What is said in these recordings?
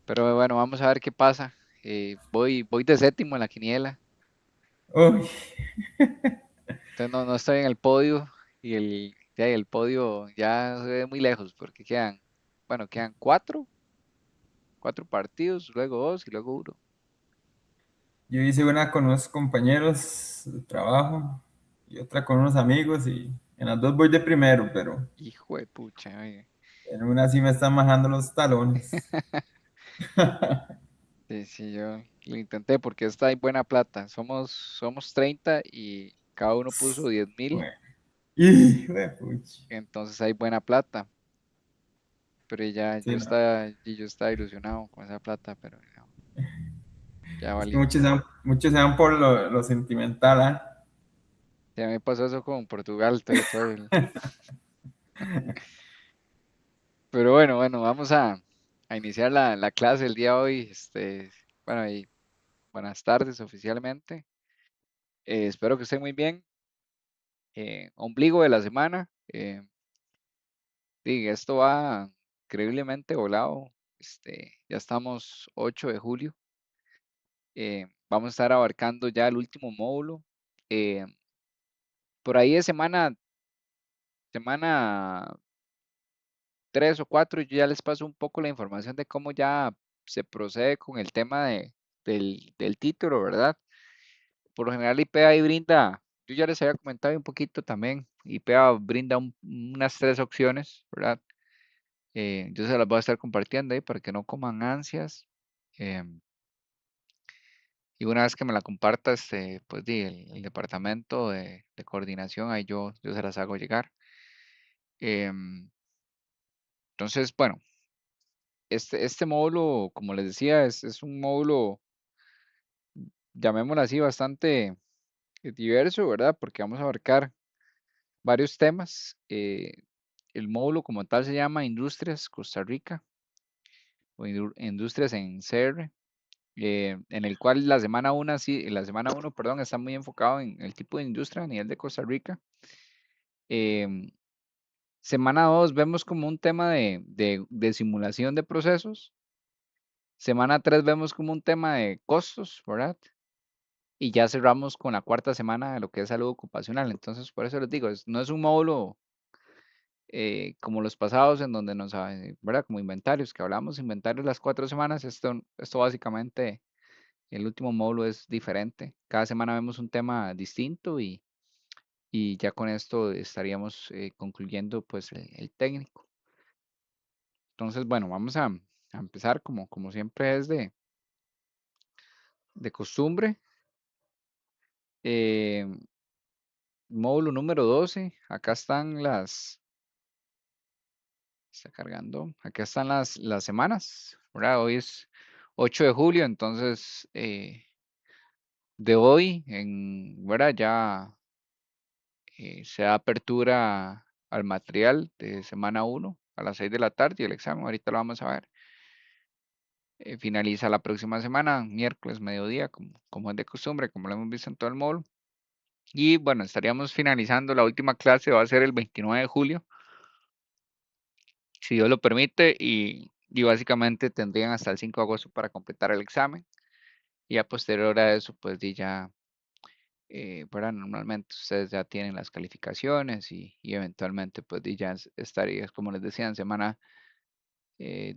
Pero bueno, vamos a ver qué pasa. Voy de séptimo en la quiniela, Uy, entonces no estoy en el podio y el podio ya se ve muy lejos porque quedan cuatro partidos, luego dos y luego uno. yo hice una con unos compañeros de trabajo y otra con unos amigos y en las dos voy de primero, pero Hijo de pucha, oye. en una sí me están majando los talones. Sí, sí, yo lo intenté porque esta hay buena plata. Somos 30 y cada uno puso 10.000, Bueno, hijo de pucha. entonces hay buena plata. Pero ya Sí, no. yo estaba ilusionado con esa plata, pero no, ya Es que valió. muchos se van por lo sentimental, ¿ah? Ya me pasó eso con Portugal, pero bueno, vamos a iniciar la clase el día de hoy. Bueno, y buenas tardes oficialmente. Espero que estén muy bien. Ombligo de la semana. Sí, esto va increíblemente volado. Ya estamos 8 de julio. Vamos a estar abarcando ya el último módulo. Eh, por ahí de semana 3 o 4, yo ya les paso un poco la información de cómo ya se procede con el tema del título, ¿verdad? Por lo general, IPEA ahí brinda, yo ya les había comentado un poquito también, IPEA brinda unas 3 opciones, ¿verdad? Yo se las voy a estar compartiendo ahí para que no coman ansias. em, y una vez que me la comparta, pues el departamento de coordinación, ahí yo se las hago llegar. Em, entonces, bueno, este módulo, como les decía, es un módulo, llamémoslo así, bastante diverso, ¿verdad? Porque vamos a abarcar varios temas. El módulo como tal se llama Industrias Costa Rica o Industrias en CR, en el cual la semana uno, perdón, está muy enfocado en el tipo de industria a nivel de Costa Rica. Em, Semana 2 vemos como un tema de simulación de procesos. Semana 3 vemos como un tema de costos, ¿verdad? Y ya cerramos con la cuarta semana de lo que es salud ocupacional. Entonces, por eso les digo, no es un módulo como los pasados en donde ¿verdad? Como inventarios, que hablamos inventarios las 4 semanas. Esto básicamente, el último módulo es diferente. Cada semana vemos un tema distinto y ya con esto estaríamos concluyendo pues el técnico. Entonces, bueno, vamos a empezar como siempre es de costumbre. Eh, Módulo número 12. Acá están está cargando, acá están las semanas, ¿verdad? Hoy es 8 de julio, entonces de hoy ¿verdad? Ya se da apertura al material de semana 1 a las 6 de la tarde y el examen, ahorita lo vamos a ver. Finaliza la próxima semana, miércoles, mediodía, como es de costumbre, como lo hemos visto en todo el módulo. Y bueno, estaríamos finalizando, la última clase va a ser el 29 de julio, si Dios lo permite, y básicamente tendrían hasta el 5 de agosto para completar el examen. Y a posterior a eso, pues ya, ¿verdad? Normalmente ustedes ya tienen las calificaciones y eventualmente, pues ya estarías, como les decía, en semana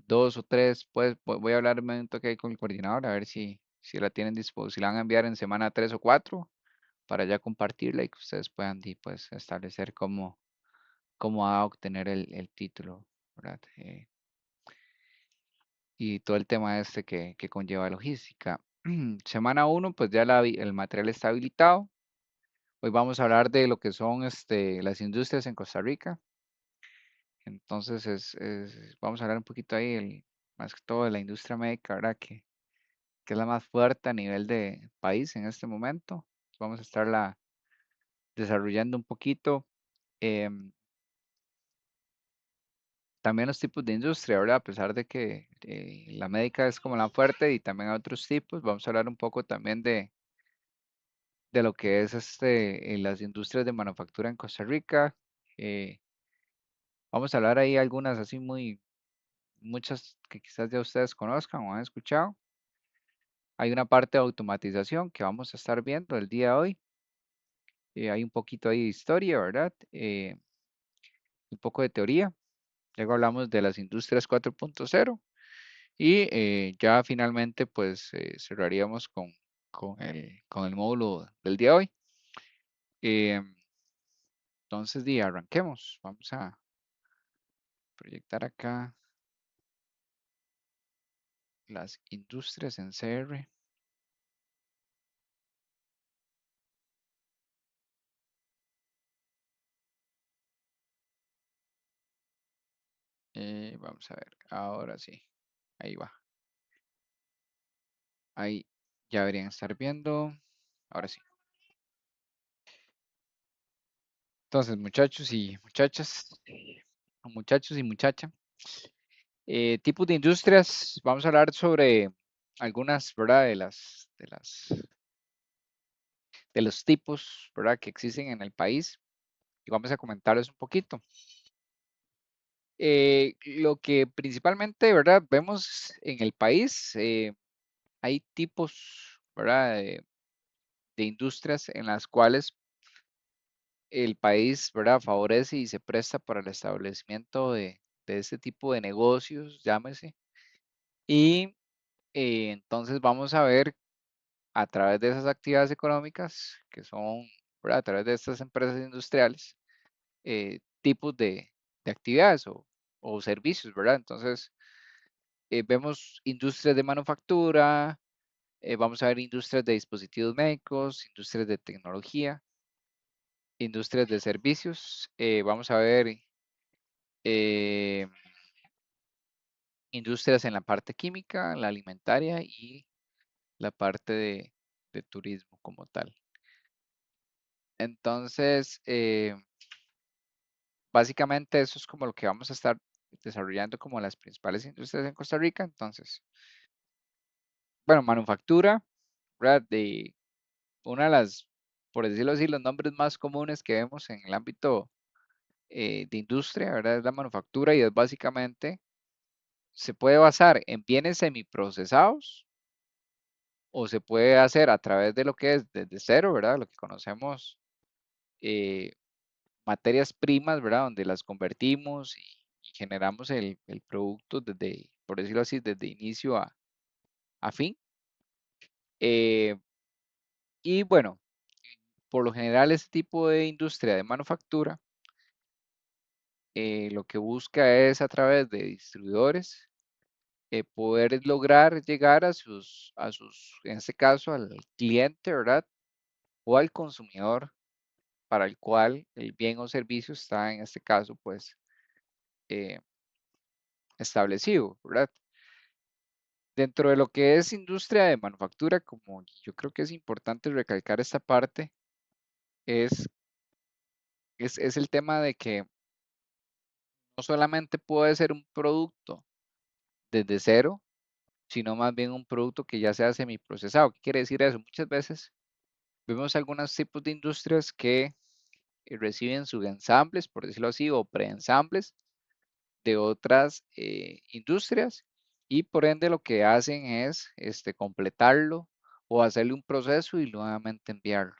2 o 3, pues voy a hablar un momento que hay con el coordinador, a ver si la tienen disponible, si la van a enviar en semana 3 o 4, para ya compartirla y que ustedes puedan pues establecer cómo va a obtener el título, ¿verdad? Y todo el tema este que conlleva logística. Semana 1, pues ya el material está habilitado. Hoy vamos a hablar de lo que son las industrias en Costa Rica. Entonces, vamos a hablar un poquito ahí, más que todo de la industria médica, ¿verdad? Que es la más fuerte a nivel de país en este momento. Vamos a estarla desarrollando un poquito. Em, También los tipos de industria, ¿verdad? A pesar de que la médica es como la fuerte y también hay otros tipos, vamos a hablar un poco también de lo que es las industrias de manufactura en Costa Rica. Eh, Vamos a hablar ahí algunas así muy, muchas que quizás ya ustedes conozcan o han escuchado. Hay una parte de automatización que vamos a estar viendo el día de hoy. Hay un poquito ahí de historia, ¿verdad? Un poco de teoría. Luego hablamos de las industrias 4.0 y ya finalmente pues cerraríamos con el módulo del día de hoy. Eh, entonces, arranquemos. Vamos a proyectar acá las industrias en CR. Vamos a ver, ahora sí, ahí va. Ahí ya deberían estar viendo. Ahora sí. Entonces, muchachos y muchachas, o muchachos y muchacha, tipos de industrias, vamos a hablar sobre algunas, ¿verdad? De los tipos, ¿verdad? Que existen en el país y vamos a comentarles un poquito. Lo que principalmente, ¿verdad? Vemos en el país, hay tipos, ¿verdad? De industrias en las cuales el país, ¿verdad? Favorece y se presta para el establecimiento de este tipo de negocios, llámese. Y entonces vamos a ver a través de esas actividades económicas, que son, ¿verdad? A través de estas empresas industriales, tipos de actividades o servicios, ¿verdad? Entonces, vemos industrias de manufactura, vamos a ver industrias de dispositivos médicos, industrias de tecnología, industrias de servicios, vamos a ver eh, industrias en la parte química, la alimentaria y la parte de turismo como tal. Entonces, básicamente eso es como lo que vamos a estar desarrollando como las principales industrias en Costa Rica. Entonces, bueno, manufactura, ¿verdad? De una de las, por decirlo así, los nombres más comunes que vemos en el ámbito de industria, ¿verdad? Es la manufactura y es básicamente, se puede basar en bienes semiprocesados o se puede hacer a través de lo que es desde cero, ¿verdad? Lo que conocemos eh, materias primas, ¿verdad? Donde las convertimos y generamos el producto desde, por decirlo así, desde inicio a fin. Eh, y bueno, por lo general este tipo de industria de manufactura lo que busca es a través de distribuidores poder lograr llegar en este caso, al cliente, ¿verdad? O al consumidor para el cual el bien o servicio está, en este caso, pues, eh, establecido, ¿verdad? Dentro de lo que es industria de manufactura, como yo creo que es importante recalcar esta parte, es, es el tema de que no solamente puede ser un producto desde cero, sino más bien un producto que ya sea semiprocesado. ¿Qué quiere decir eso? Muchas veces vemos algunos tipos de industrias que reciben subensambles, por decirlo así, o preensambles de otras industrias y por ende lo que hacen es completarlo o hacerle un proceso y nuevamente enviarlo.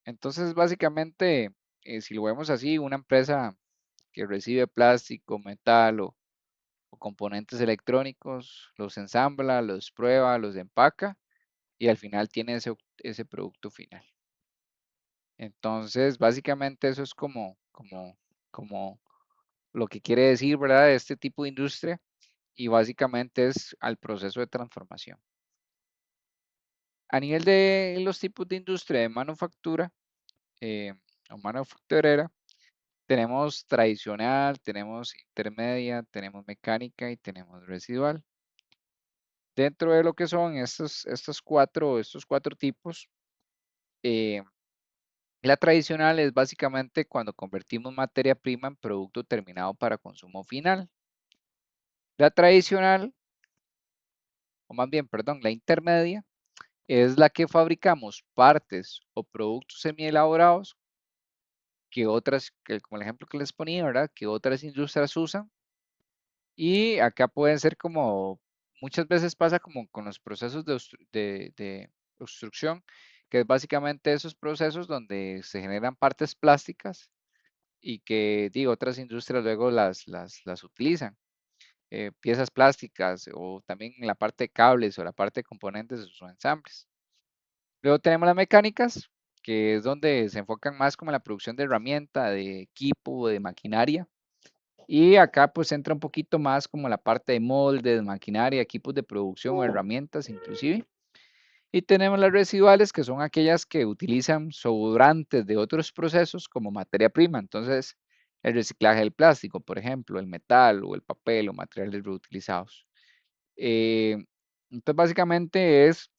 Entonces, básicamente, si lo vemos así, una empresa que recibe plástico, metal o componentes electrónicos, los ensambla, los prueba, los empaca y al final tiene ese producto final. Entonces, básicamente eso es como lo que quiere decir, ¿verdad? Este tipo de industria y básicamente es al proceso de transformación. A nivel de los tipos de industria de manufactura eh, o manufacturera, tenemos tradicional, tenemos intermedia, tenemos mecánica y tenemos residual. Dentro de lo que son estos cuatro tipos, eh, la tradicional es básicamente cuando convertimos materia prima en producto terminado para consumo final. La tradicional, o más bien, perdón, la intermedia, es la que fabricamos partes o productos semielaborados que otras, como el ejemplo que les ponía, ¿verdad? Que otras industrias usan Y acá pueden ser como, muchas veces pasa como con los procesos de obstrucción, que es básicamente esos procesos donde se generan partes plásticas y que digo, otras industrias luego las utilizan, piezas plásticas o también en la parte de cables o la parte de componentes o ensambles. Luego tenemos las mecánicas, que es donde se enfocan más como en la producción de herramienta, de equipo, de maquinaria. Y acá pues entra un poquito más como la parte de moldes, maquinaria, equipos de producción o herramientas inclusive. Y tenemos las residuales, que son aquellas que utilizan sobrantes de otros procesos como materia prima. Entonces, el reciclaje del plástico, por ejemplo, el metal o el papel o materiales reutilizados. Eh, entonces, básicamente es,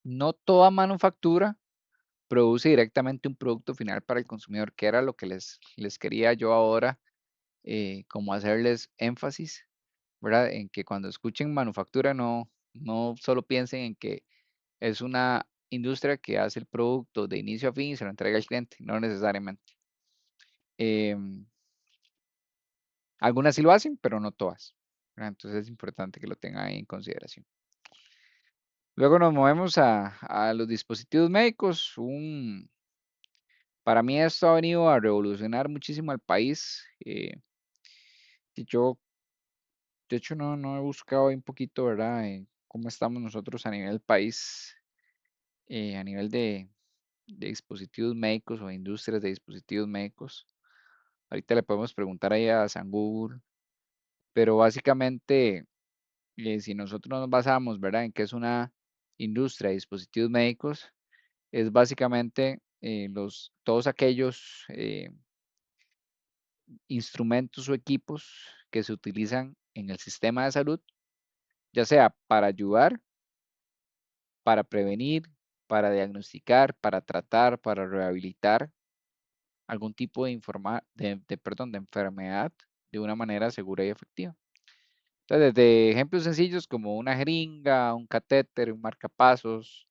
no toda manufactura produce directamente un producto final para el consumidor, que era lo que les quería yo ahora como hacerles énfasis, ¿verdad? En que cuando escuchen manufactura no solo piensen en que es una industria que hace el producto de inicio a fin y se lo entrega al cliente, no necesariamente. Em, Algunas sí lo hacen, pero no todas, ¿verdad? Entonces es importante que lo tengan ahí en consideración. Luego nos movemos a los dispositivos médicos. Para mí esto ha venido a revolucionar muchísimo al país. Y yo, de hecho, no he buscado ahí un poquito, ¿verdad? Cómo estamos nosotros a nivel país, a nivel de dispositivos médicos o industrias de dispositivos médicos. Ahorita le podemos preguntar ahí a San Google, pero básicamente, si nosotros nos basamos, ¿verdad? En que es una industria de dispositivos médicos, es básicamente todos aquellos instrumentos o equipos que se utilizan en el sistema de salud, ya sea para ayudar, para prevenir, para diagnosticar, para tratar, para rehabilitar algún tipo perdón, de enfermedad de una manera segura y efectiva. Entonces, desde ejemplos sencillos como una jeringa, un catéter, un marcapasos,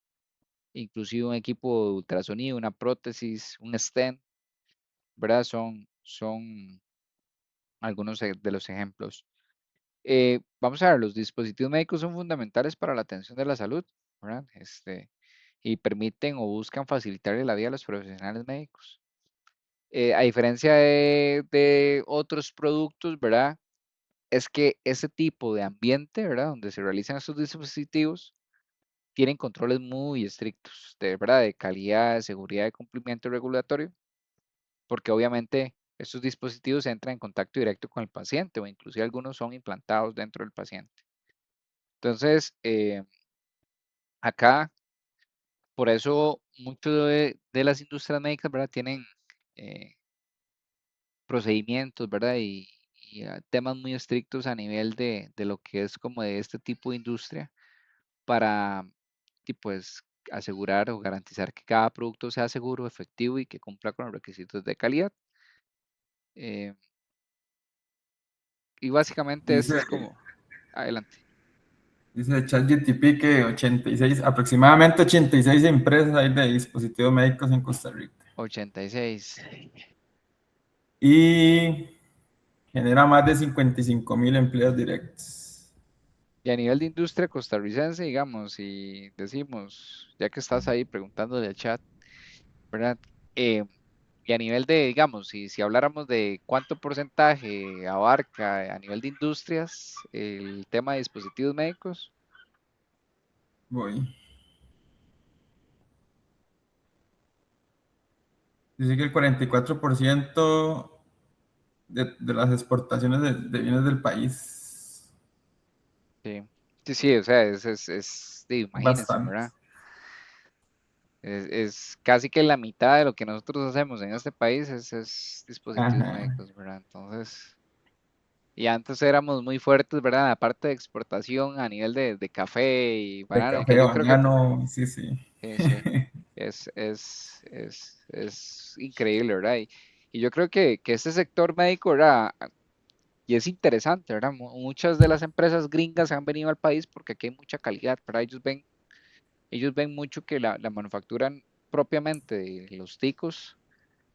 inclusive un equipo de ultrasonido, una prótesis, un stent, ¿verdad? Son algunos de los ejemplos. Vamos a ver, los dispositivos médicos son fundamentales para la atención de la salud, ¿verdad? Y permiten o buscan facilitarle la vida a los profesionales médicos. A diferencia de otros productos, ¿verdad? Es que ese tipo de ambiente, ¿verdad? Donde se realizan estos dispositivos, tienen controles muy estrictos, de verdad, de calidad, de seguridad, de cumplimiento regulatorio, porque obviamente estos dispositivos entran en contacto directo con el paciente o inclusive algunos son implantados dentro del paciente. Entonces, acá, por eso, muchas de las industrias médicas, ¿verdad? Tienen eh, procedimientos, ¿verdad? Y temas muy estrictos a nivel de lo que es como de este tipo de industria para, y pues, asegurar o garantizar que cada producto sea seguro, efectivo y que cumpla con los requisitos de calidad. Eh, y básicamente Dice, esto es como, adelante, dice ChatGTP que aproximadamente 86 empresas hay de dispositivos médicos en Costa Rica. 86. Y genera más de 55.000 empleos directos. Y a nivel de industria costarricense, digamos, si decimos, ya que estás ahí preguntándole al chat, ¿verdad? Eh, y a nivel de, digamos, si habláramos de cuánto porcentaje abarca a nivel de industrias el tema de dispositivos médicos, Voy. Dice que el 44% de las exportaciones de bienes del país. sí, sí, sí, o sea, sí, imagínense, Bastante. ¿verdad? Es casi que la mitad de lo que nosotros hacemos en este país es dispositivos Ajá. médicos, ¿verdad? Entonces, y antes éramos muy fuertes, ¿verdad? En la parte de exportación a nivel de café y De banana, que café, yo creo que banano, sí, sí. sí, es increíble, ¿verdad? Y yo creo que este sector médico, ¿verdad? Y es interesante, ¿verdad? Muchas de las empresas gringas han venido al país porque aquí hay mucha calidad, ¿verdad? Ellos ven mucho que la manufactura propiamente de los ticos,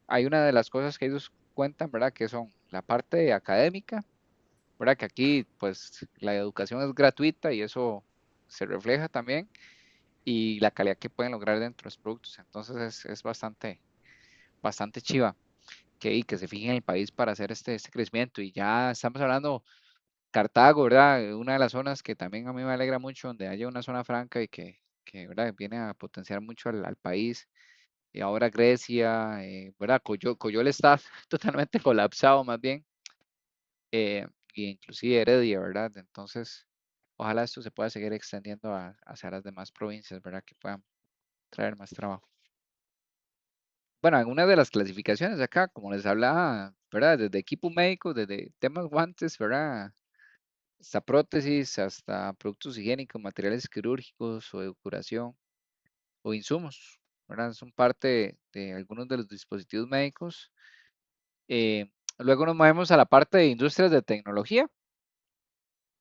hay una de las cosas que ellos cuentan, ¿verdad? Que son la parte académica, ¿verdad? Que aquí, pues, la educación es gratuita y eso se refleja también, y la calidad que pueden lograr dentro de los productos. Entonces es bastante chiva y que se fijen en el país para hacer este crecimiento. Y ya estamos hablando, Cartago, ¿verdad? Una de las zonas que también a mí me alegra mucho, donde haya una zona franca y que ¿verdad? Viene a potenciar mucho al país. Y ahora Grecia, ¿verdad? Coyol está totalmente colapsado más bien, eh, y inclusive Heredia, ¿verdad? Entonces, ojalá esto se pueda seguir extendiendo hacia las demás provincias, ¿verdad? Que puedan traer más trabajo. Bueno, algunas de las clasificaciones acá, como les hablaba, ¿verdad? Desde equipo médico, desde temas guantes, ¿verdad? Hasta prótesis, hasta productos higiénicos, materiales quirúrgicos o de curación o insumos, ¿verdad? Son parte de algunos de los dispositivos médicos. Eh, Luego nos movemos a la parte de industrias de tecnología.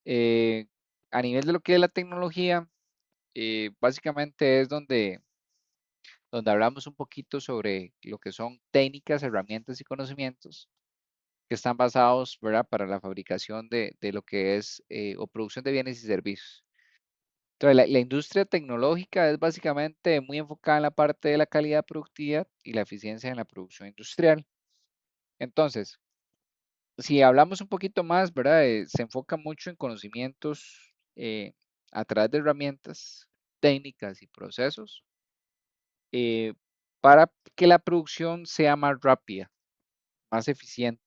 Eh, a nivel de lo que es la tecnología, básicamente es donde hablamos un poquito sobre lo que son técnicas, herramientas y conocimientos que están basados, ¿verdad? Para la fabricación de lo que es o producción de bienes y servicios. Entonces, la industria tecnológica es básicamente muy enfocada en la parte de la calidad productiva y la eficiencia en la producción industrial. Entonces, si hablamos un poquito más, ¿verdad? Se enfoca mucho en conocimientos a través de herramientas técnicas y procesos eh, para que la producción sea más rápida, más eficiente.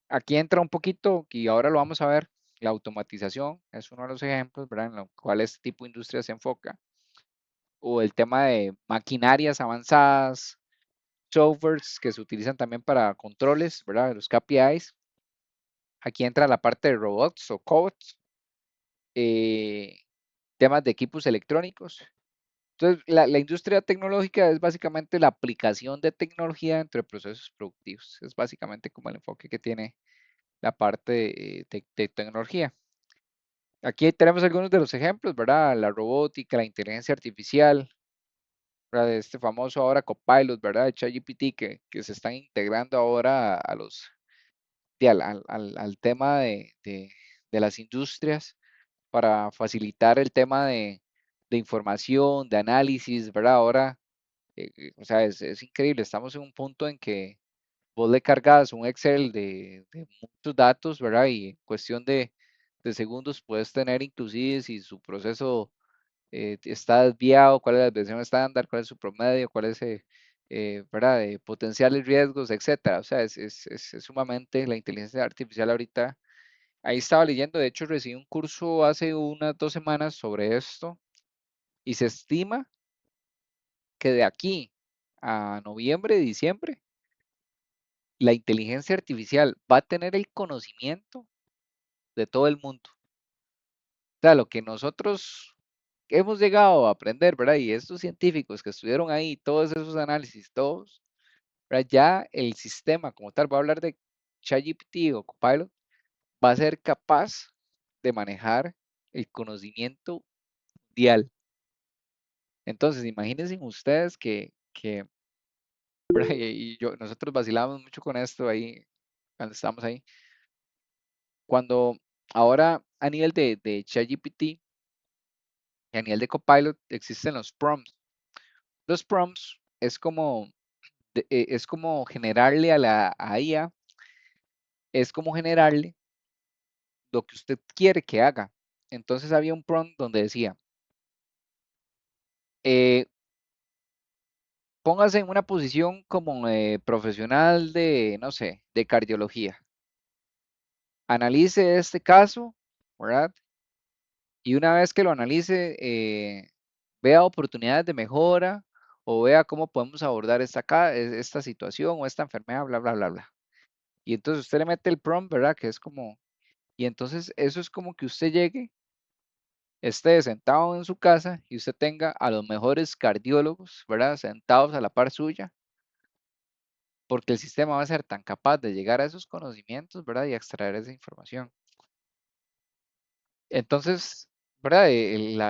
Aquí entra un poquito, y ahora lo vamos a ver, la automatización es uno de los ejemplos, ¿verdad? En los cuales este tipo de industria se enfoca, o el tema de maquinarias avanzadas, softwares que se utilizan también para controles, ¿verdad? Los KPIs. Aquí entra la parte de robots o cobots, eh, temas de equipos electrónicos. Entonces, la industria tecnológica es básicamente la aplicación de tecnología entre procesos productivos. Es básicamente como el enfoque que tiene la parte de tecnología. Aquí tenemos algunos de los ejemplos, ¿verdad? La robótica, la inteligencia artificial, ¿verdad? Este famoso ahora Copilot, ¿verdad? De ChatGPT que se están integrando ahora a los, al tema de las industrias para facilitar el tema de información, de análisis, ¿verdad? Ahora, o sea, es increíble, estamos en un punto en que vos le cargas un Excel de muchos datos, ¿verdad? Y en cuestión de segundos puedes tener inclusive si su proceso está desviado, cuál es la desviación estándar, cuál es su promedio, cuál es, ¿verdad? Potenciales riesgos, etcétera. O sea, es sumamente la inteligencia artificial ahorita. Ahí estaba leyendo, de hecho recibí un curso hace unas 2 semanas sobre esto y se estima que de aquí a noviembre, diciembre, la inteligencia artificial va a tener el conocimiento de todo el mundo. O sea, lo que nosotros hemos llegado a aprender, ¿verdad? Y estos científicos que estuvieron ahí, todos esos análisis, todos, ¿verdad? Ya el sistema como tal, voy a hablar de ChatGPT o Copilot, va a ser capaz de manejar el conocimiento mundial. Entonces, imagínense ustedes ¿verdad? Nosotros vacilamos mucho con esto ahí, cuando estábamos ahí. Cuando ahora a nivel de ChatGPT y a nivel de Copilot existen los prompts. Los prompts es como generarle a la IA, es como generarle lo que usted quiere que haga. Entonces había un prompt donde decía, eh, póngase en una posición como profesional de, no sé, de cardiología. Analice este caso, ¿verdad? Y una vez que lo analice, vea oportunidades de mejora o vea cómo podemos abordar esta situación o esta enfermedad, bla, bla, bla, bla. Y entonces usted le mete el prompt, ¿verdad? Que es como, y entonces eso es como que usted llegue, esté sentado en su casa y usted tenga a los mejores cardiólogos, ¿verdad? Sentados a la par suya, porque el sistema va a ser tan capaz de llegar a esos conocimientos, ¿verdad? Y extraer esa información. Entonces, ¿verdad?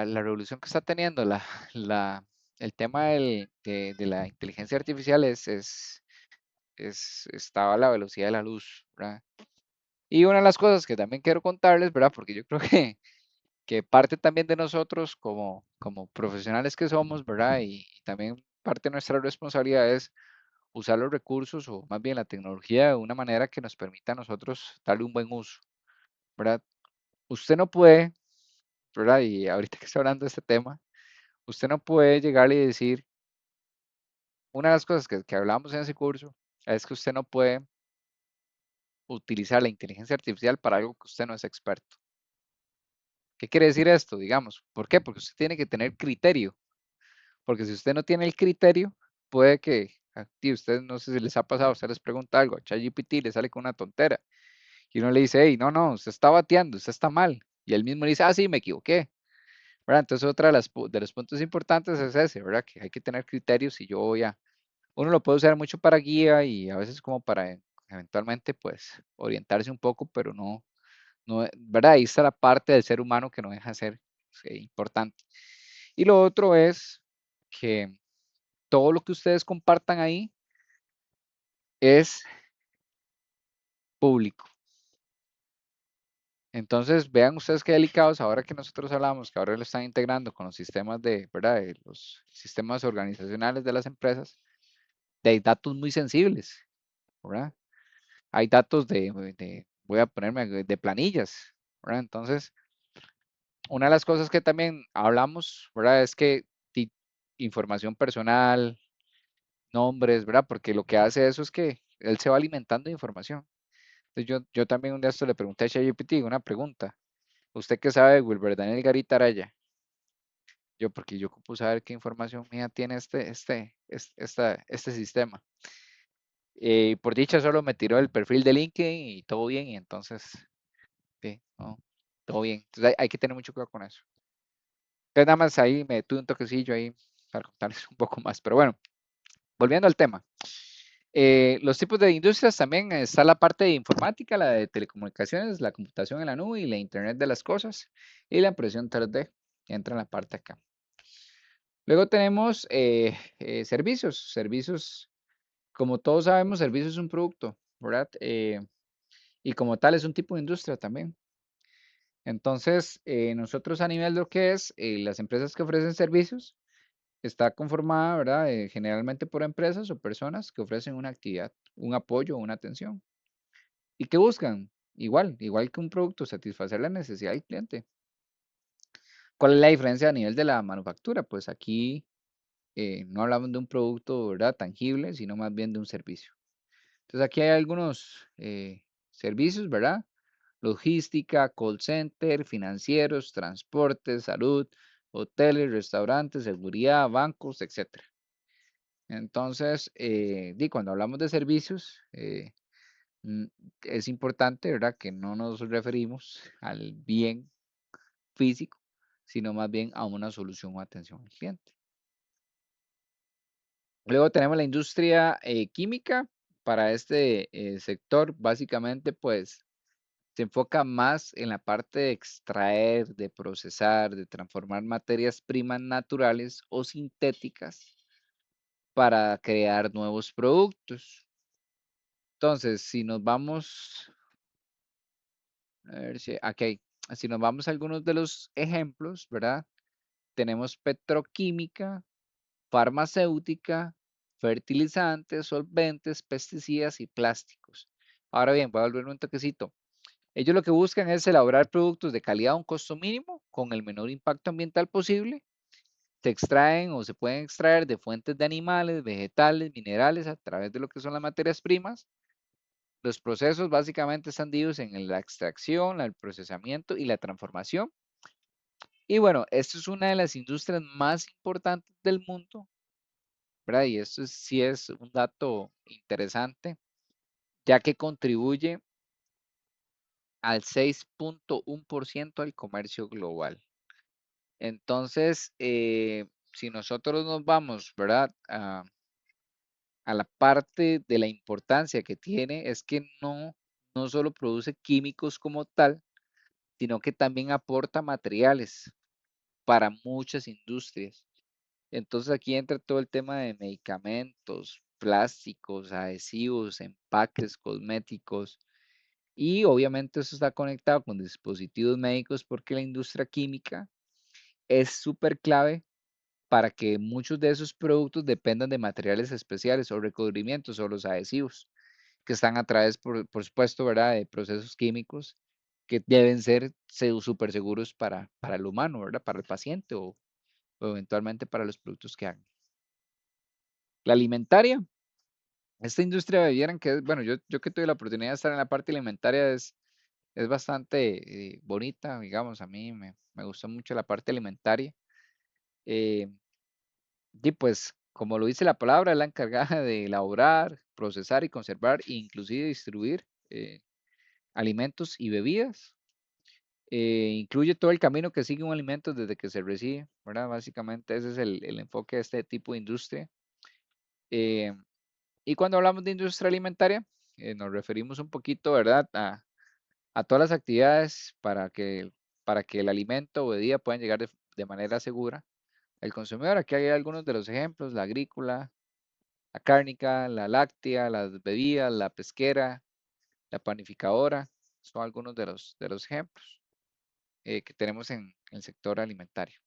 La revolución que está teniendo el tema de la inteligencia artificial está a la velocidad de la luz, ¿verdad? Y una de las cosas que también quiero contarles, ¿verdad? Porque yo creo que parte también de nosotros como profesionales que somos, ¿verdad? Y también parte de nuestra responsabilidad es usar los recursos o más bien la tecnología de una manera que nos permita a nosotros darle un buen uso, ¿verdad? Usted no puede, ¿verdad? Y ahorita que estoy hablando de este tema, usted no puede llegarle y decir, una de las cosas que hablamos en ese curso es que usted no puede utilizar la inteligencia artificial para algo que usted no es experto. ¿Qué quiere decir esto? Digamos, ¿por qué? Porque usted tiene que tener criterio, porque si usted no tiene el criterio, puede que a ti, usted no sé si les ha pasado, usted les pregunta algo, a ChatGPT le sale con una tontera y uno le dice, hey, no, no, usted está bateando, usted está mal. Y él mismo le dice, ah, sí, me equivoqué. ¿Verdad? Entonces, otra de los puntos importantes es ese, ¿verdad? Que hay que tener criterios y yo voy a, uno lo puede usar mucho para guía y a veces como para eventualmente, pues, orientarse un poco, pero no, no, ¿verdad? Ahí está la parte del ser humano que no deja de ser importante. Y lo otro es que todo lo que ustedes compartan ahí es público. Entonces, vean ustedes qué delicados ahora que nosotros hablamos, que ahora lo están integrando con los sistemas de, ¿verdad? De los sistemas organizacionales de las empresas, hay datos muy sensibles, ¿verdad? Hay datos voy a ponerme de planillas, ¿verdad? Entonces, una de las cosas que también hablamos, ¿verdad? Es que información personal, nombres, ¿verdad? Porque lo que hace eso es que él se va alimentando de información. Entonces, yo también un día esto le pregunté a ChatGPT una pregunta. ¿Usted qué sabe de Wilber Daniel Garita Araya? Yo, porque yo ocupo saber qué información mía tiene este sistema. Por dicha, solo me tiró el perfil de LinkedIn y todo bien, y entonces, sí, no, todo bien. Entonces hay que tener mucho cuidado con eso. Entonces nada más ahí me tuve un toquecillo ahí para contarles un poco más. Pero bueno, volviendo al tema. Los tipos de industrias también está la parte de informática, la de telecomunicaciones, la computación en la nube y la Internet de las cosas y la impresión 3D. Entra en la parte acá. Luego tenemos servicios. Servicios, como todos sabemos, servicio es un producto, ¿verdad? Y como tal es un tipo de industria también. Entonces, nosotros a nivel de lo que es las empresas que ofrecen servicios, está conformada, ¿verdad? Generalmente por empresas o personas que ofrecen una actividad, un apoyo o una atención. ¿Y qué buscan? Igual que un producto, satisfacer la necesidad del cliente. ¿Cuál es la diferencia a nivel de la manufactura? Pues aquí no hablamos de un producto, ¿verdad? Tangible, sino más bien de un servicio. Entonces aquí hay algunos servicios, ¿verdad? Logística, call center, financieros, transporte, salud, hoteles, restaurantes, seguridad, bancos, etcétera. Entonces, cuando hablamos de servicios, mm, es importante, ¿verdad? Que no nos referimos al bien físico, sino más bien a una solución o atención al cliente. Luego tenemos la industria química. Para este sector, básicamente, pues se enfoca más en la parte de extraer, de procesar, de transformar materias primas naturales o sintéticas para crear nuevos productos. Entonces, si nos vamos, a ver si, aquí, si nos vamos a algunos de los ejemplos, ¿verdad? Tenemos petroquímica, farmacéutica, fertilizantes, solventes, pesticidas y plásticos. Ahora bien, voy a volver un toquecito. Ellos lo que buscan es elaborar productos de calidad a un costo mínimo con el menor impacto ambiental posible. Se extraen o se pueden extraer de fuentes de animales, vegetales, minerales a través de lo que son las materias primas. Los procesos básicamente están divididos en la extracción, el procesamiento y la transformación. Y bueno, esto es una de las industrias más importantes del mundo, ¿verdad? Y esto sí es un dato interesante, ya que contribuye al 6.1% del comercio global. Entonces, si nosotros nos vamos, ¿verdad? A la parte de la importancia que tiene, es que no solo produce químicos como tal, sino que también aporta materiales para muchas industrias. Entonces aquí entra todo el tema de medicamentos, plásticos, adhesivos, empaques, cosméticos. Y obviamente eso está conectado con dispositivos médicos porque la industria química es súper clave para que muchos de esos productos dependan de materiales especiales o recubrimientos o los adhesivos que están a través, por supuesto, ¿verdad? De procesos químicos que deben ser súper seguros para el humano, ¿verdad? Para el paciente o eventualmente para los productos que hagan. La alimentaria, esta industria vieran que es, bueno, yo que tuve la oportunidad de estar en la parte alimentaria es bastante bonita, digamos, a mí me gustó mucho la parte alimentaria. eh, y pues, como lo dice la palabra, es la encargada de elaborar, procesar y conservar, e inclusive distribuir alimentos y bebidas. Incluye todo el camino que sigue un alimento desde que se recibe, ¿verdad? Básicamente ese es el enfoque de este tipo de industria. Eh, y cuando hablamos de industria alimentaria, nos referimos un poquito, ¿verdad? A todas las actividades para que el alimento o bebida puedan llegar de manera segura al consumidor. Aquí hay algunos de los ejemplos: la agrícola, la cárnica, la láctea, las bebidas, la pesquera, la panificadora. Son algunos de los ejemplos que tenemos en el sector alimentario.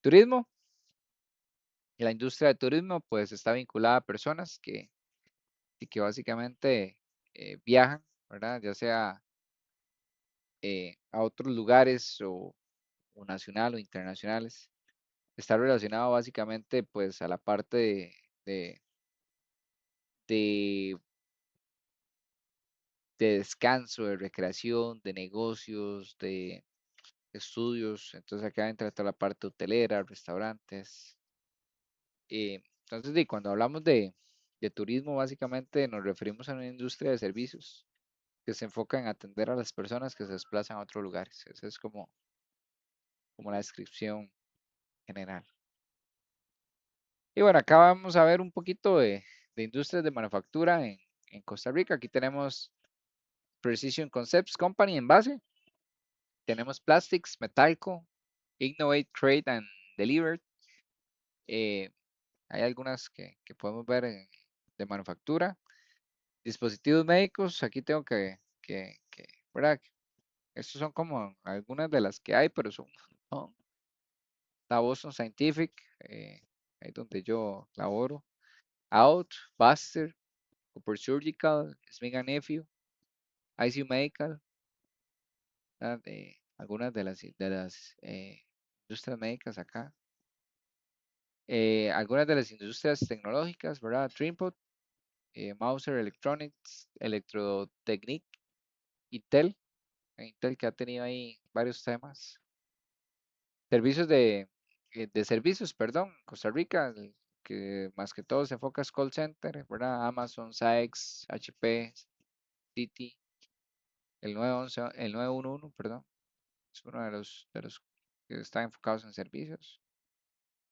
Turismo. La industria de turismo pues está vinculada a personas y que básicamente viajan, ¿verdad? Ya sea a otros lugares o nacional o internacionales. Está relacionado básicamente pues a la parte de, de, de descanso, de recreación, de negocios, de estudios. Entonces acá entra toda la parte hotelera, restaurantes. Entonces, cuando hablamos de turismo, básicamente nos referimos a una industria de servicios que se enfoca en atender a las personas que se desplazan a otros lugares. Esa es como la descripción general. Y bueno, acá vamos a ver un poquito de industrias de manufactura en Costa Rica. Aquí tenemos Precision Concepts Company en base. Tenemos Plastics, Metalco, Innovate, Trade and Delivered. Eh, Hay algunas que podemos ver de manufactura. Dispositivos médicos, aquí tengo ¿verdad? Estos son como algunas de las que hay, pero son, ¿no? La Boston Scientific, ahí donde yo laboro. Out, Buster, Cooper Surgical, Smith Nephew, ICU Medical, ¿verdad? Algunas de las industrias médicas acá. Algunas de las industrias tecnológicas, ¿verdad? Trimpot, Mouser Electronics, Electrotechnic, Intel. Intel que ha tenido ahí varios temas. Servicios de servicios, perdón, Costa Rica, que más que todo se enfoca es call center, ¿verdad? Amazon, SAEX, HP, Citi, el 911, el 911, perdón, es uno de los que están enfocados en servicios.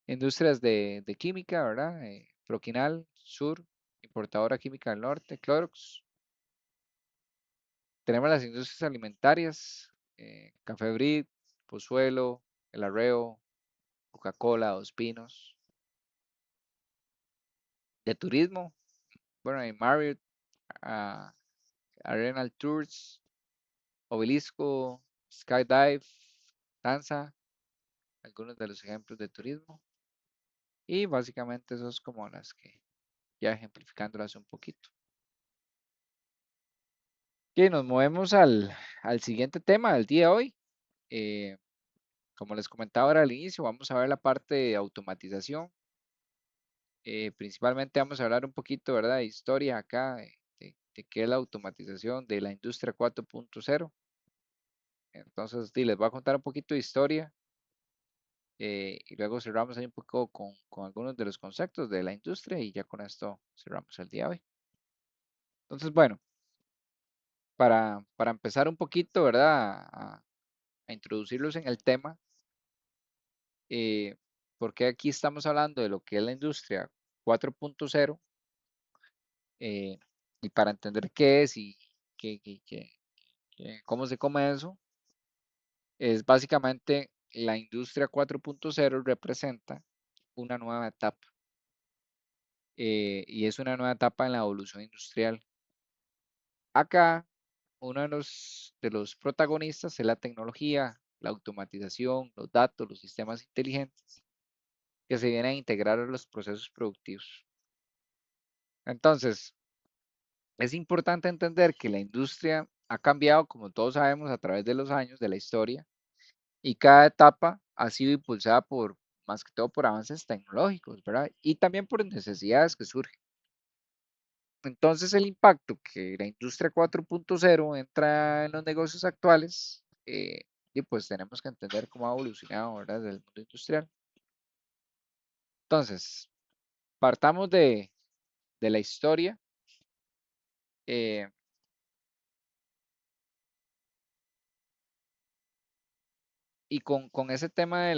Industrias de química, ¿verdad? Proquinal, Sur, importadora química del norte, Clorox. Tenemos las industrias alimentarias, Café Brit, Pozuelo, El Arreo, Coca-Cola, Dos Pinos. De turismo, bueno, hay Marriott, ah, Arenal Tours, Obelisco, Skydive, Danza, algunos de los ejemplos de turismo. Y básicamente eso es como las que ya ejemplificándolas un poquito. Y nos movemos al siguiente tema del día de hoy. Eh, Como les comentaba ahora al inicio, vamos a ver la parte de automatización. Principalmente vamos a hablar un poquito, ¿verdad?, de historia acá, de qué es la automatización de la industria 4.0. Entonces, les voy a contar un poquito de historia y luego cerramos ahí un poco con algunos de los conceptos de la industria y ya con esto cerramos el día de hoy. Entonces, bueno, para empezar un poquito, ¿verdad?, a introducirlos en el tema, porque aquí estamos hablando de lo que es la industria 4.0 y para entender qué es y cómo se come eso, es básicamente la industria 4.0 representa una nueva etapa y es una nueva etapa en la evolución industrial. Acá uno de los protagonistas es la tecnología, la automatización, los datos, los sistemas inteligentes que se vienen a integrar a los procesos productivos. Entonces, es importante entender que la industria ha cambiado, como todos sabemos, a través de los años de la historia y cada etapa ha sido impulsada por, más que todo, por avances tecnológicos, ¿verdad? Y también por necesidades que surgen. Entonces, el impacto que la industria 4.0 entra en los negocios actuales, y pues tenemos que entender cómo ha evolucionado, ¿verdad? Desde el mundo industrial. Entonces, partamos de la historia. eh, y con ese tema de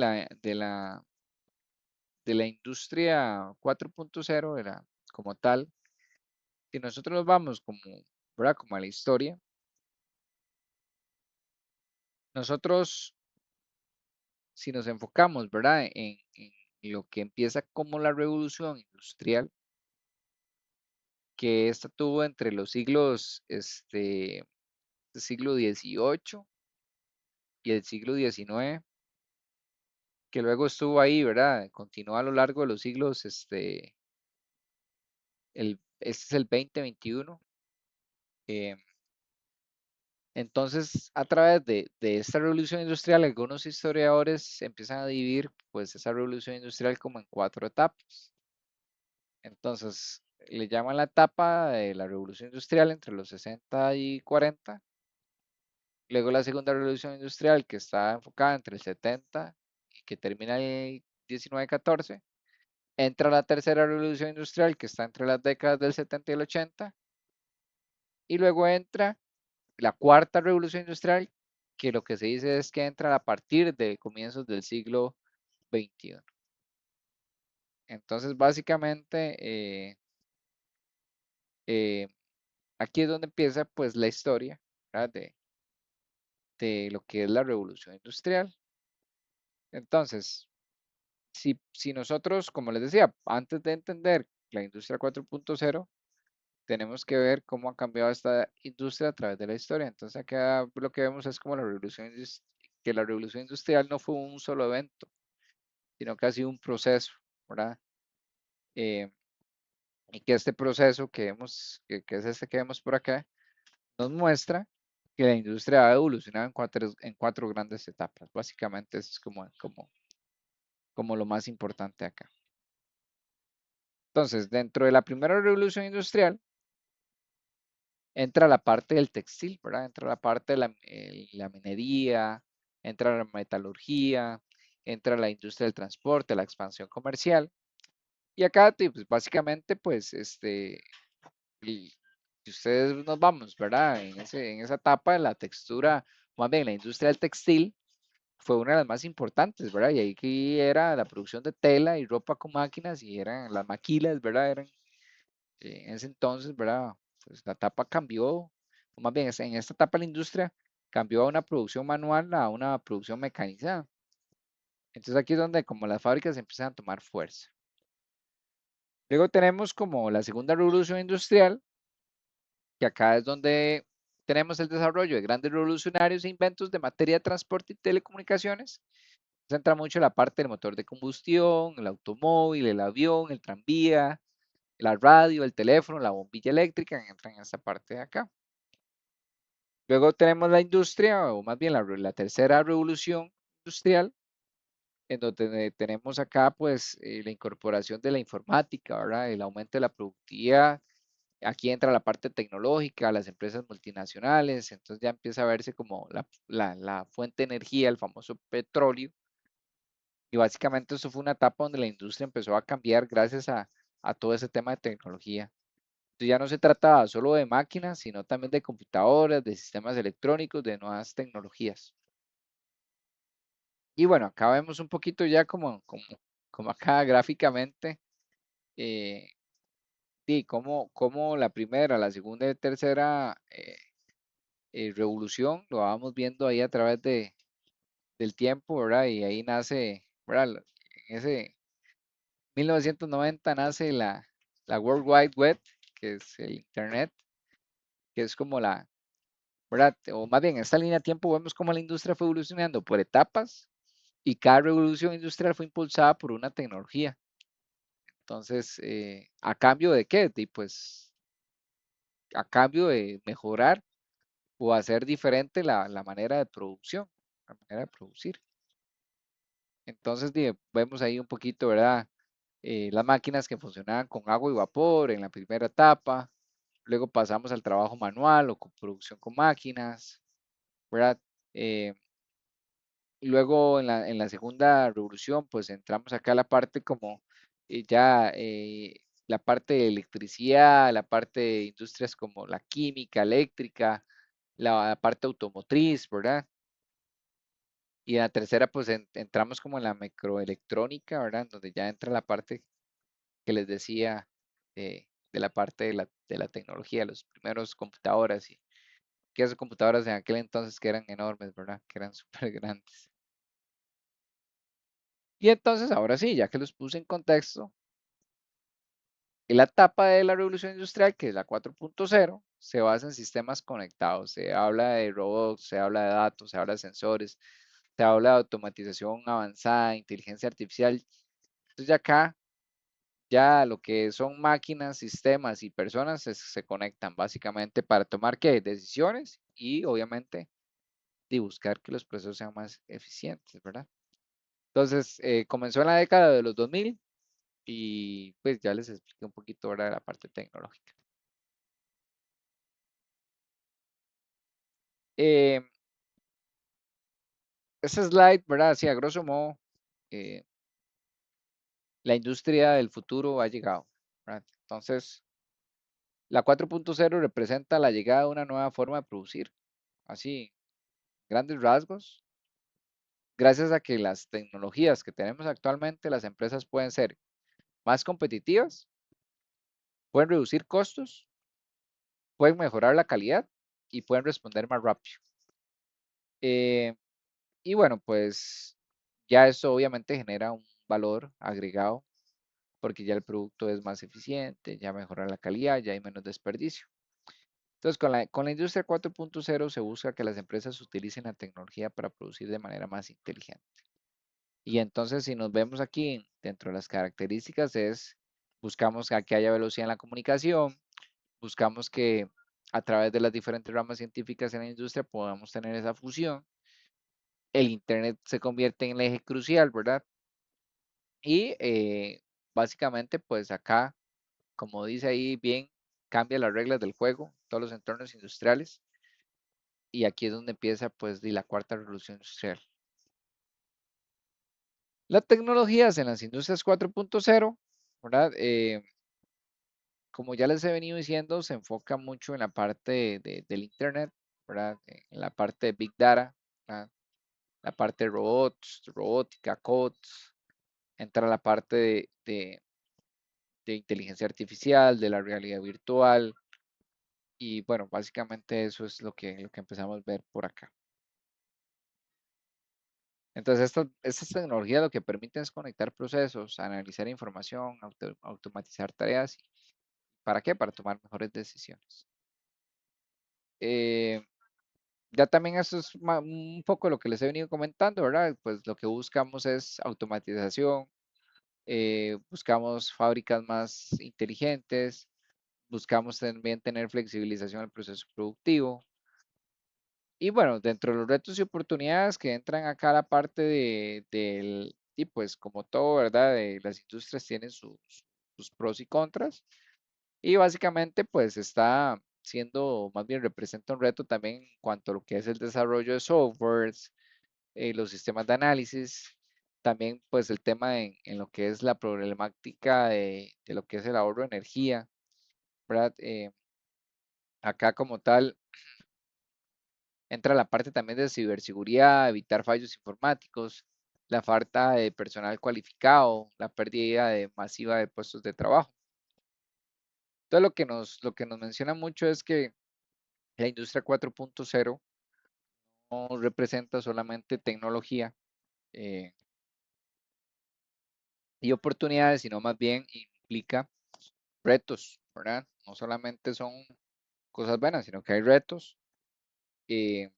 la industria 4.0, como tal, si nosotros nos vamos como, ¿verdad? Como a la historia, nosotros, si nos enfocamos, ¿verdad? En lo que empieza como la revolución industrial, que esta tuvo entre los siglos, el siglo XVIII y el siglo XIX, que luego estuvo ahí, ¿verdad? Continuó a lo largo de los siglos, este es el 2021. eh, Entonces, a través de esta revolución industrial, algunos historiadores empiezan a dividir pues esa revolución industrial como en cuatro etapas. Entonces, le llaman la etapa de la revolución industrial entre los 60 y 40. Luego la segunda revolución industrial que está enfocada entre el 70 y que termina el 1914. Entra la tercera revolución industrial que está entre las décadas del 70 y el 80. Y luego entra la cuarta revolución industrial, que lo que se dice es que entra a partir de comienzos del siglo XXI. Entonces, básicamente, eh, aquí es donde empieza pues la historia, ¿verdad? De lo que es la revolución industrial. Entonces, si nosotros, como les decía, antes de entender la industria 4.0, tenemos que ver cómo ha cambiado esta industria a través de la historia. Entonces, acá lo que vemos es como que la revolución industrial no fue un solo evento, sino que ha sido un proceso, ¿verdad? Eh, y que este proceso que es este que vemos por acá, nos muestra que la industria ha evolucionado en cuatro grandes etapas. Básicamente, eso es como lo más importante acá. Entonces, dentro de la primera revolución industrial, entra la parte del textil, ¿verdad? Entra la parte de la minería, entra la metalurgia, entra la industria del transporte, la expansión comercial. Y acá, pues, básicamente, pues, y si ustedes nos vamos, ¿verdad? En esa etapa, la textura, más bien la industria del textil, fue una de las más importantes, ¿verdad? Y ahí que era la producción de tela y ropa con máquinas y eran las maquilas, ¿verdad? Eran en ese entonces, ¿verdad? Pues la etapa cambió, o más bien en esta etapa la industria cambió a una producción manual a una producción mecanizada. Entonces aquí es donde como las fábricas empiezan a tomar fuerza. Luego tenemos como la segunda revolución industrial, que acá es donde tenemos el desarrollo de grandes revolucionarios e inventos de materia de transporte y telecomunicaciones. Se entra mucho la parte del motor de combustión, el automóvil, el avión, el tranvía, la radio, el teléfono, la bombilla eléctrica, entran en esta parte de acá. Luego tenemos la industria, o más bien la tercera revolución industrial, en donde tenemos acá pues la incorporación de la informática, ¿verdad? El aumento de la productividad. Aquí entra la parte tecnológica, las empresas multinacionales, entonces ya empieza a verse como la fuente de energía, el famoso petróleo. Y básicamente eso fue una etapa donde la industria empezó a cambiar gracias a todo ese tema de tecnología. Entonces ya no se trataba solo de máquinas, sino también de computadoras, de sistemas electrónicos, de nuevas tecnologías. Y bueno, acá vemos un poquito ya como acá gráficamente, eh, y cómo la primera, la segunda y tercera revolución lo vamos viendo ahí a través del tiempo, ¿verdad? Y ahí nace, ¿verdad? En ese 1990 nace la World Wide Web, que es el Internet, que es como ¿verdad? O más bien, en esta línea de tiempo vemos cómo la industria fue evolucionando por etapas y cada revolución industrial fue impulsada por una tecnología. Entonces, ¿a cambio de qué? Pues a cambio de mejorar o hacer diferente la manera de producción, la manera de producir. Entonces, vemos ahí un poquito, ¿verdad? Las máquinas que funcionaban con agua y vapor en la primera etapa, luego pasamos al trabajo manual o con producción con máquinas, ¿verdad? Eh, y luego en la segunda revolución, pues entramos acá a la parte como ya la parte de electricidad, la parte de industrias como la química, eléctrica, la parte automotriz, ¿verdad? Y en la tercera, pues entramos como en la microelectrónica, ¿verdad? Donde ya entra la parte que les decía de la parte de la tecnología, los primeros computadoras y que esas computadoras en aquel entonces que eran enormes, ¿verdad? Que eran súper grandes. Y entonces, ahora sí, ya que los puse en contexto, en la etapa de la revolución industrial, que es la 4.0, se basa en sistemas conectados. Se habla de robots, se habla de datos, se habla de sensores, se habla de automatización avanzada, inteligencia artificial. Entonces, ya acá, ya lo que son máquinas, sistemas y personas se conectan básicamente para tomar ¿qué? Decisiones y obviamente de buscar que los procesos sean más eficientes, ¿verdad? Entonces, comenzó en la década de los 2000 y pues ya les expliqué un poquito ahora de la parte tecnológica. Eh, Ese slide, ¿verdad? Sí, a grosso modo, eh, la industria del futuro ha llegado, ¿verdad? Entonces, la 4.0 representa la llegada de una nueva forma de producir, así, grandes rasgos. Gracias a que las tecnologías que tenemos actualmente, las empresas pueden ser más competitivas, pueden reducir costos, pueden mejorar la calidad y pueden responder más rápido. Eh, y bueno, pues ya eso obviamente genera un valor agregado porque ya el producto es más eficiente, ya mejora la calidad, ya hay menos desperdicio. Entonces, con la industria 4.0 se busca que las empresas utilicen la tecnología para producir de manera más inteligente. Y entonces, si nos vemos aquí dentro de las características, buscamos que haya velocidad en la comunicación, buscamos que a través de las diferentes ramas científicas en la industria podamos tener esa fusión. El Internet se convierte en el eje crucial, ¿verdad? Y básicamente, pues acá, como dice ahí bien, cambia las reglas del juego, todos los entornos industriales. Y aquí es donde empieza, pues, la cuarta revolución industrial. Las tecnologías en las industrias 4.0, ¿verdad? Como ya les he venido diciendo, se enfoca mucho en la parte del Internet, ¿verdad? En la parte de Big Data, ¿verdad? La parte de robots, robótica, codes, entra la parte de inteligencia artificial, de la realidad virtual, y bueno, básicamente eso es lo que empezamos a ver por acá. Entonces, estas tecnologías lo que permiten es conectar procesos, analizar información, automatizar tareas. ¿Para qué? Para tomar mejores decisiones. Eh, ya también eso es un poco lo que les he venido comentando, ¿verdad? Pues lo que buscamos es automatización, buscamos fábricas más inteligentes, buscamos también tener flexibilización del proceso productivo. Y bueno, dentro de los retos y oportunidades que entran acá a la parte y pues como todo, ¿verdad? Las industrias tienen sus pros y contras. Y básicamente pues está siendo, más bien representa un reto también en cuanto a lo que es el desarrollo de softwares, los sistemas de análisis, también pues el tema en lo que es la problemática de lo que es el ahorro de energía, ¿verdad? Acá como tal entra la parte también de ciberseguridad, evitar fallos informáticos, la falta de personal cualificado, la pérdida masiva de puestos de trabajo. Entonces lo que nos menciona mucho es que la industria 4.0 no representa solamente tecnología eh, y oportunidades, sino más bien implica retos, ¿verdad? No solamente son cosas buenas, sino que hay retos eh,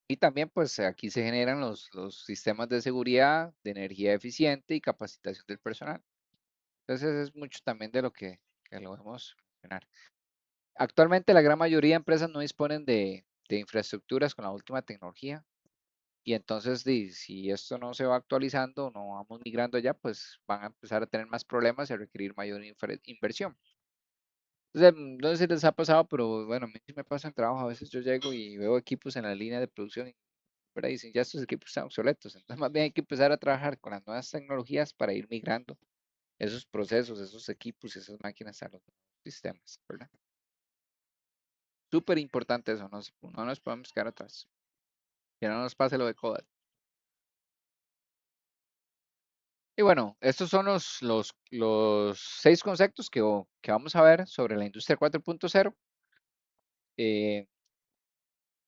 y también pues aquí se generan los sistemas de seguridad, de energía eficiente y capacitación del personal. Entonces es mucho también de lo que lo vamos a mencionar. Actualmente la gran mayoría de empresas no disponen de infraestructuras con la última tecnología y entonces si esto no se va actualizando, no vamos migrando allá, pues van a empezar a tener más problemas y a requerir mayor inversión. Entonces, no sé si les ha pasado, pero bueno, a mí sí me pasa en trabajo, a veces yo llego y veo equipos en la línea de producción y ¿verdad? Dicen, ya estos equipos están obsoletos, entonces más bien hay que empezar a trabajar con las nuevas tecnologías para ir migrando esos procesos, esos equipos y esas máquinas a los nuevos sistemas, ¿verdad? Súper importante eso, no nos podemos quedar atrás. Que no nos pase lo de Kodak. Y bueno, estos son los 6 conceptos que vamos a ver sobre la industria 4.0. Eh,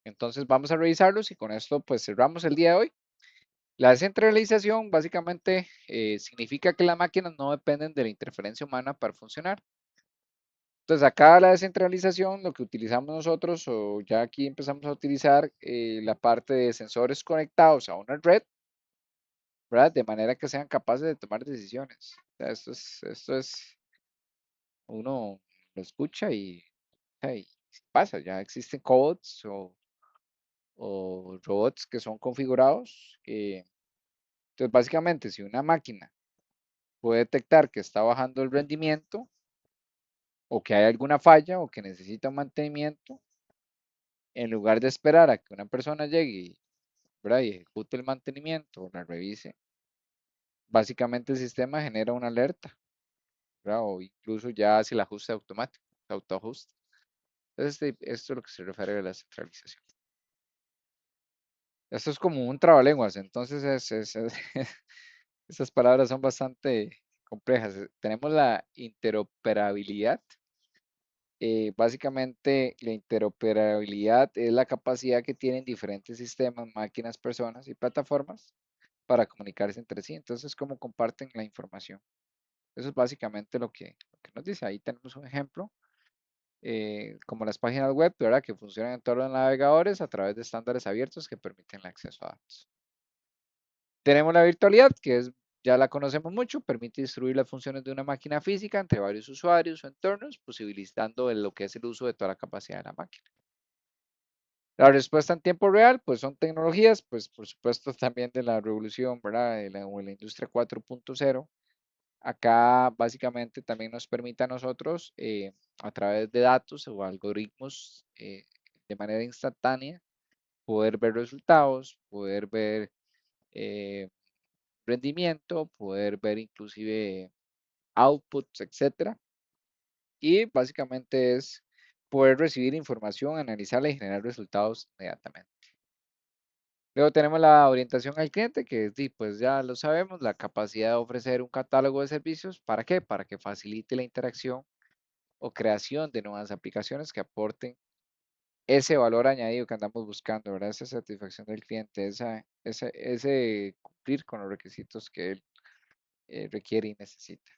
entonces vamos a revisarlos y con esto pues cerramos el día de hoy. La descentralización básicamente significa que las máquinas no dependen de la interferencia humana para funcionar. Entonces acá la descentralización, lo que utilizamos nosotros, o ya aquí empezamos a utilizar la parte de sensores conectados a una red, ¿verdad? De manera que sean capaces de tomar decisiones. O sea, esto es, uno lo escucha y pasa, ya existen cobots o robots que son configurados. Entonces, básicamente, si una máquina puede detectar que está bajando el rendimiento o que hay alguna falla o que necesita un mantenimiento, en lugar de esperar a que una persona llegue, ¿verdad? Y ejecute el mantenimiento o la revise, básicamente el sistema genera una alerta, ¿verdad? O incluso ya hace el ajuste automático, se autoajusta. Entonces, esto es lo que se refiere a la centralización. Esto es como un trabalenguas, entonces esas palabras son bastante complejas. Tenemos la interoperabilidad. Básicamente, la interoperabilidad es la capacidad que tienen diferentes sistemas, máquinas, personas y plataformas para comunicarse entre sí. Entonces, cómo comparten la información. Eso es básicamente lo que nos dice. Ahí tenemos un ejemplo, como las páginas web, ¿verdad? Que funcionan en todos los navegadores a través de estándares abiertos que permiten el acceso a datos. Tenemos la virtualidad, que es, ya la conocemos mucho, permite distribuir las funciones de una máquina física entre varios usuarios o entornos, posibilitando lo que es el uso de toda la capacidad de la máquina. La respuesta en tiempo real, pues son tecnologías, pues por supuesto también de la revolución, ¿verdad? O la industria 4.0. Acá básicamente también nos permite a nosotros, a través de datos o algoritmos, de manera instantánea, poder ver resultados, poder ver eh, rendimiento, poder ver inclusive outputs, etcétera. Y básicamente es poder recibir información, analizarla y generar resultados inmediatamente. Luego tenemos la orientación al cliente, que pues ya lo sabemos, la capacidad de ofrecer un catálogo de servicios. ¿Para qué? Para que facilite la interacción o creación de nuevas aplicaciones que aporten ese valor añadido que andamos buscando, ¿verdad? Esa satisfacción del cliente, ese cumplir con los requisitos que él requiere y necesita.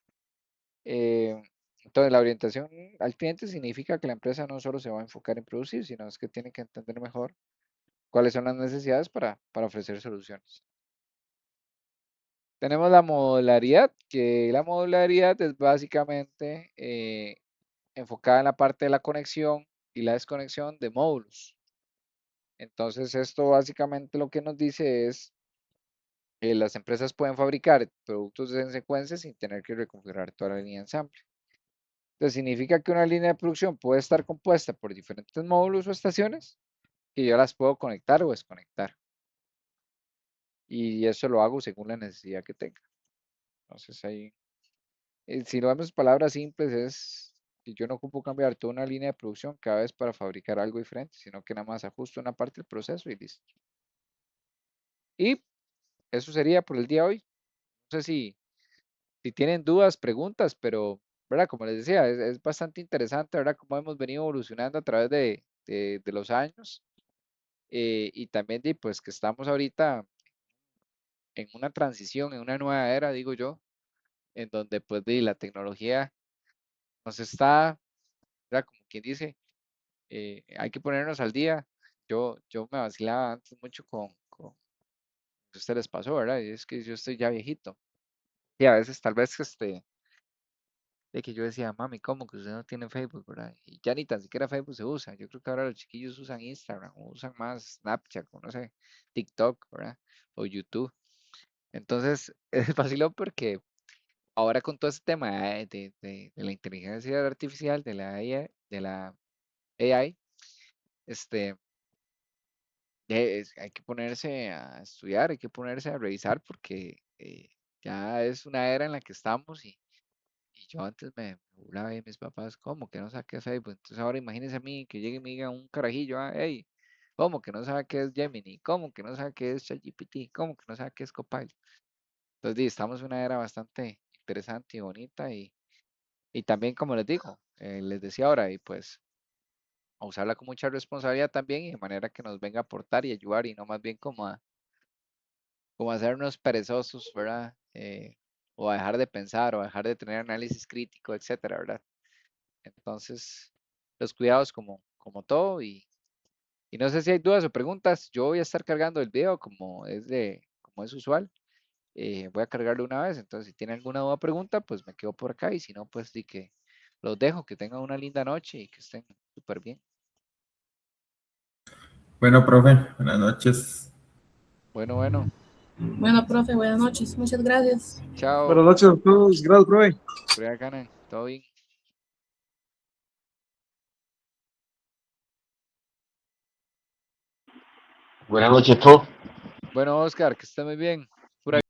Eh, entonces, la orientación al cliente significa que la empresa no solo se va a enfocar en producir, sino es que tiene que entender mejor cuáles son las necesidades para ofrecer soluciones. Tenemos la modularidad, que la modularidad es básicamente enfocada en la parte de la conexión y la desconexión de módulos. Entonces, esto básicamente lo que nos dice es que las empresas pueden fabricar productos en secuencia sin tener que reconfigurar toda la línea de ensamble. Entonces, significa que una línea de producción puede estar compuesta por diferentes módulos o estaciones que yo las puedo conectar o desconectar. Y eso lo hago según la necesidad que tenga. Entonces, ahí, si lo vemos en palabras simples, es que yo no ocupo cambiar toda una línea de producción cada vez para fabricar algo diferente, sino que nada más ajusto una parte del proceso y listo. Y eso sería por el día de hoy. No sé si tienen dudas, preguntas, pero, ¿verdad? Como les decía, es bastante interesante, ¿verdad? Cómo hemos venido evolucionando a través de los años y también de, pues, que estamos ahorita en una transición, en una nueva era, digo yo, en donde, pues, la tecnología nos está, ¿verdad? Como quien dice, hay que ponernos al día. yo me vacilaba antes mucho con a ustedes les pasó, ¿verdad? Y es que yo estoy ya viejito. Y a veces tal vez de que yo decía, mami, ¿cómo que usted no tiene Facebook, verdad? Y ya ni tan siquiera Facebook se usa. Yo creo que ahora los chiquillos usan Instagram o usan más Snapchat o no sé, TikTok, ¿verdad? O YouTube. Entonces, es vacilón porque ahora con todo este tema de la inteligencia artificial, de la AI, este, hay que ponerse a estudiar, hay que ponerse a revisar porque ya es una era en la que estamos y yo antes me burlaba de mis papás, ¿cómo que no saqué Facebook? Entonces ahora imagínense a mí que llegue y me diga un carajillo, hey, ¿cómo que no sabe qué es Gemini? ¿Cómo que no sabe qué es ChatGPT? ¿Cómo que no sabe qué es Copilot? Entonces, estamos en una era bastante interesante y bonita y también, como les digo, les decía ahora, y pues a usarla con mucha responsabilidad también y de manera que nos venga a aportar y ayudar y no más bien como a hacernos perezosos, ¿verdad? O a dejar de pensar o a dejar de tener análisis crítico, etcétera, ¿verdad? Entonces, los cuidados como todo y no sé si hay dudas o preguntas, yo voy a estar cargando el video como es usual. Voy a cargarlo una vez, entonces si tiene alguna duda o pregunta, pues me quedo por acá y si no, pues di que los dejo, que tengan una linda noche y que estén súper bien. Bueno, profe, buenas noches. Bueno, bueno, Bueno, profe, buenas noches. Muchas gracias. chao, Buenas noches a todos. Gracias, profe. por allá ganan, todo bien. Buenas noches, todos. Bueno, Oscar, que esté muy bien. Pura